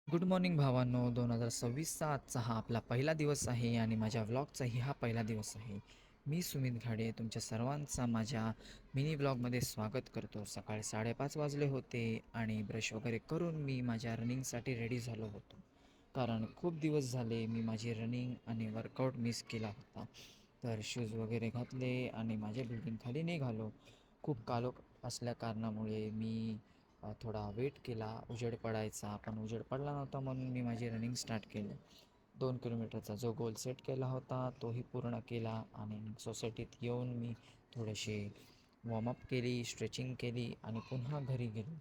Good morning भावांनो. 2026चा आजचा हा आपला पहिला दिवस आहे आणि माझ्या व्लॉगचाही हा पहिला दिवस आहे. मी सुमित घाडे तुमच्या सर्वांचा माझ्या मिनी व्लॉगमध्ये स्वागत करतो. सकाळी 5:30 वाजले होते आणि ब्रश वगैरे करून मी माझ्या रनिंगसाठी रेडी झालो होतो. कारण खूप दिवस झाले मी माझी रनिंग आणि वर्कआउट मिस केला होता. तर शूज वगैरे घातले आणि माझ्या बिल्डिंग निघालो. खूप काळोख असल्या कारणामुळे मी थोडा वेट केला. उजेड पडायचा, पण उजेड पडला नव्हता म्हणून मी माझी रनिंग स्टार्ट केली. 2 किलोमीटरचा जो गोल सेट केला होता तोही पूर्ण केला आणि सोसायटीत येऊन मी थोडेसे वॉर्मअप केली, स्ट्रेचिंग केली आणि पुन्हा घरी गेलो.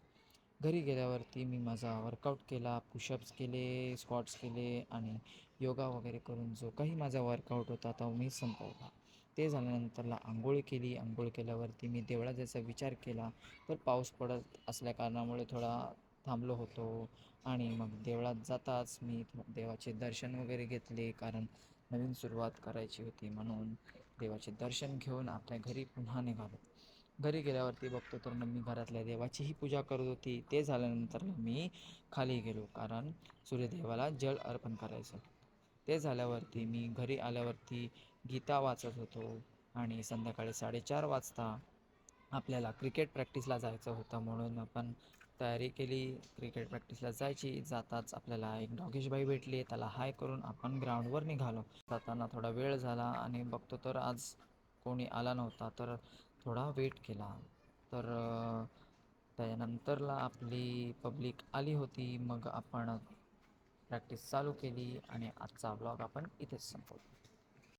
घरी गेल्यावरती मी माझा वर्कआउट केला, पुशअप्स केले, स्क्वॉट्स केले आणि योगा वगैरे करून जो काही माझा वर्कआउट होता तो मी संपवला. ते झाल्यानंतरला अंघोळ केली. अंघोळ केल्यावरती मी देवळात जायचा विचार केला, तर पाऊस पडत असल्या कारणामुळे थोडा थांबलो होतो आणि मग देवळात जाताच मी देवाचे दर्शन वगैरे घेतले, कारण नवीन सुरुवात करायची होती म्हणून देवाचे दर्शन घेऊन आपल्या घरी पुन्हा निघालो. घरी गेल्यावरती बघतो तर मम्मी घरातल्या देवाचीही पूजा करत होती. ते झाल्यानंतर मी खाली गेलो, कारण सूर्यदेवाला जल अर्पण करायचं. ते झाल्यावरती मी घरी आल्यावरती गीता वाचत होतो आणि संध्याकाळी 4:30 वाजता आपल्याला क्रिकेट प्रॅक्टिसला जायचं होतं म्हणून आपण तयारी केली. क्रिकेट प्रॅक्टिसला जाताच आपल्याला एक डॉगेशबाई भेटली. त्याला हाय करून आपण ग्राउंडवर निघालो. जाताना थोडा वेळ झाला आणि बघतो तर आज कोणी आला नव्हता, तर थोडा वेट केला. तर त्यानंतरला आपली पब्लिक आली होती. मग आपण प्रॅक्टिस चालू केली आणि आजचा व्लॉग आपण इथेच संपवतो.